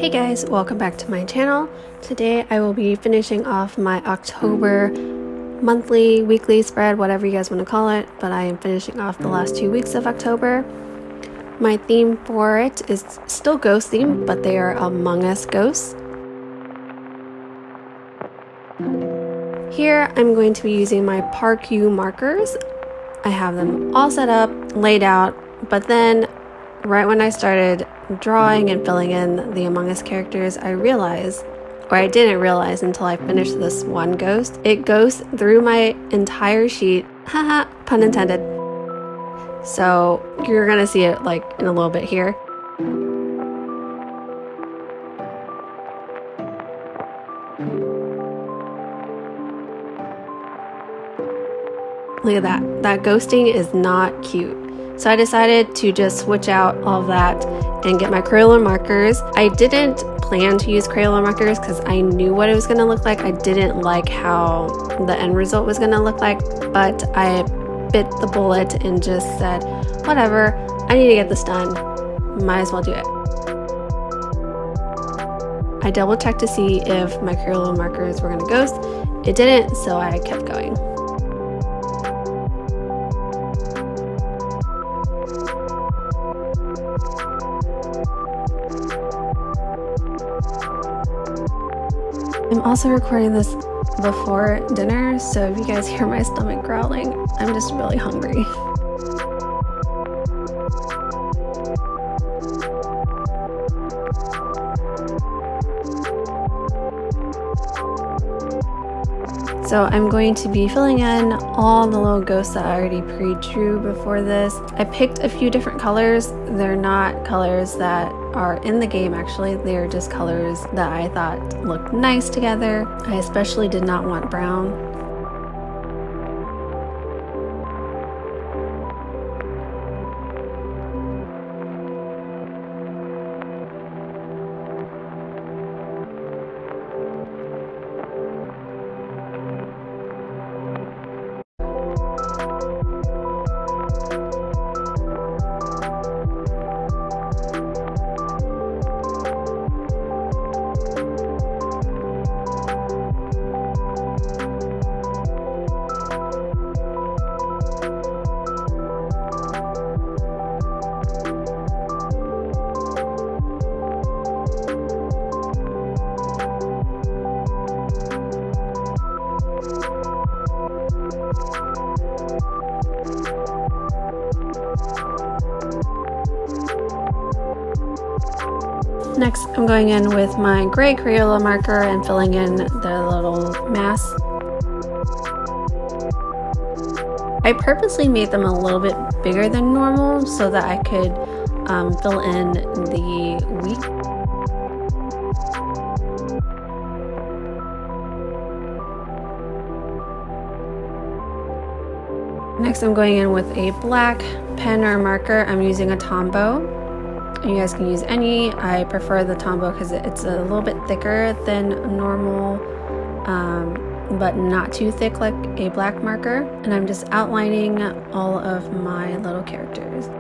Hey guys, welcome back to my channel. Today I will be finishing off my October monthly, weekly spread, whatever you guys want to call it, but I am finishing off the last 2 weeks of October. My theme for it is still ghost themed, but they are Among Us ghosts. Here I'm going to be using my Crayola markers. I have them all set up, laid out, but then right when I started drawing and filling in the Among Us characters, I realized, or I didn't realize until I finished this one ghost, it goes through my entire sheet, haha, pun intended. So you're gonna see it like in a little bit here. Look at that. That ghosting is not cute. So I decided to just switch out all of that and get my Crayola markers. I didn't plan to use Crayola markers because I knew what it was going to look like. I didn't like how the end result was going to look like, but I bit the bullet and just said, whatever, I need to get this done. Might as well do it. I double checked to see if my Crayola markers were going to ghost. It didn't, so I kept going. I'm also recording this before dinner, so if you guys hear my stomach growling, I'm just really hungry. So I'm going to be filling in all the little ghosts that I already pre-drew before this. I picked a few different colors. They're not colors that are in the game actually. They're just colors that I thought looked nice together. I especially did not want brown. Next, I'm going in with my gray Crayola marker and filling in the little mass. I purposely made them a little bit bigger than normal so that I could fill in the week. Next, I'm going in with a black pen or marker. I'm using a Tombow. You guys can use any. I prefer the Tombow because it's a little bit thicker than normal, but not too thick like a black marker. And I'm just outlining all of my little characters.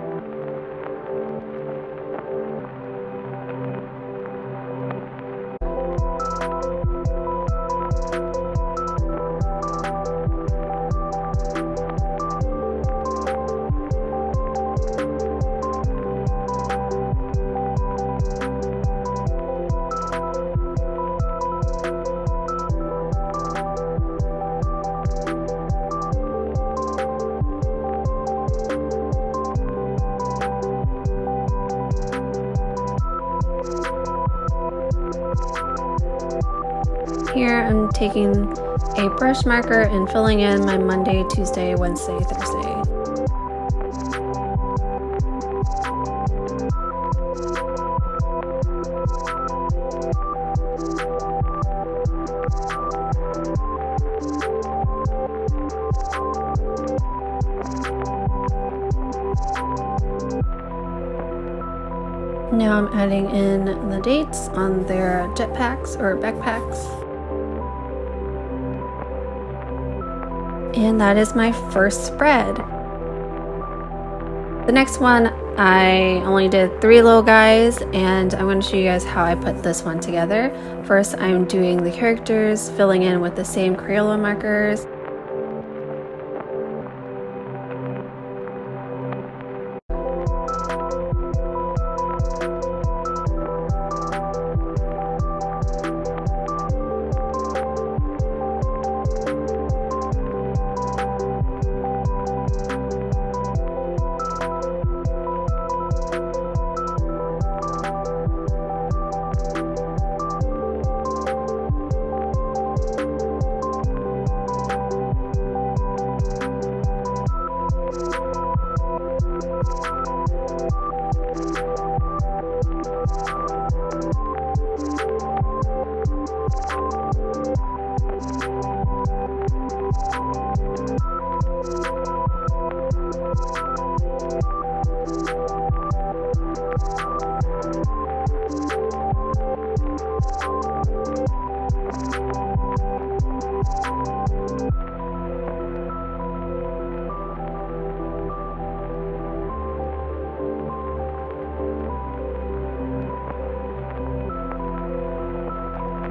Here I'm taking a brush marker and filling in my Monday, Tuesday, Wednesday, Thursday. Now I'm adding in the dates on their jetpacks or backpacks. And that is my first spread. The next one I only did 3 little guys, and I'm going to show you guys how I put this one together. First, I'm doing the characters, filling in with the same Crayola markers.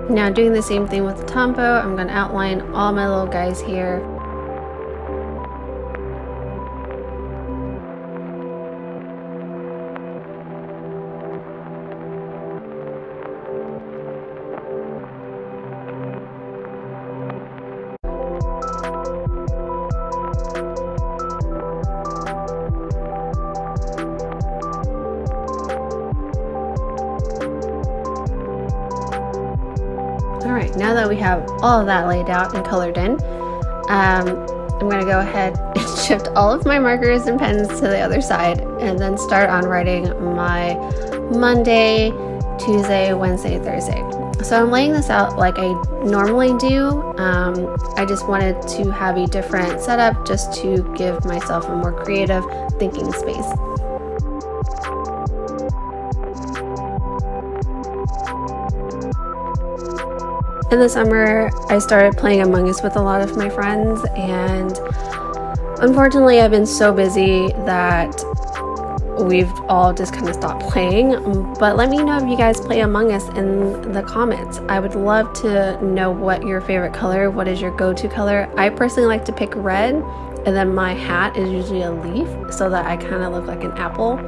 Now doing the same thing with the tombow, I'm going to outline all my little guys here. Alright, now that we have all of that laid out and colored in, I'm going to go ahead and shift all of my markers and pens to the other side and then start on writing my Monday, Tuesday, Wednesday, Thursday. So I'm laying this out like I normally do. I just wanted to have a different setup just to give myself a more creative thinking space. In the summer, I started playing Among Us with a lot of my friends, and unfortunately I've been so busy that we've all just kind of stopped playing. But let me know if you guys play Among Us in the comments. I would love to know what your favorite color, what is your go-to color. I personally like to pick red, and then my hat is usually a leaf so that I kind of look like an apple.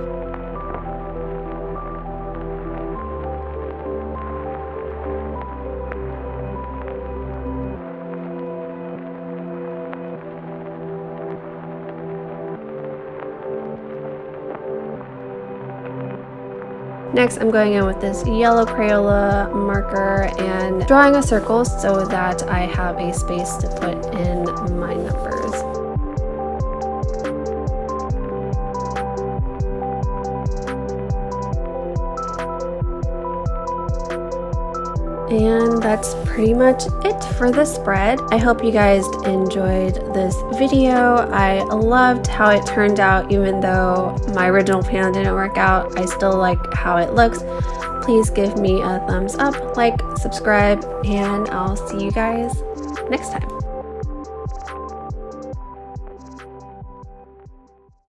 Next, I'm going in with this yellow Crayola marker and drawing a circle so that I have a space to put in my numbers. And that's pretty much it for the spread. I hope you guys enjoyed this video. I loved how it turned out, even though my original plan didn't work out. I still like how it looks. Please give me a thumbs up, like, subscribe, and I'll see you guys next time.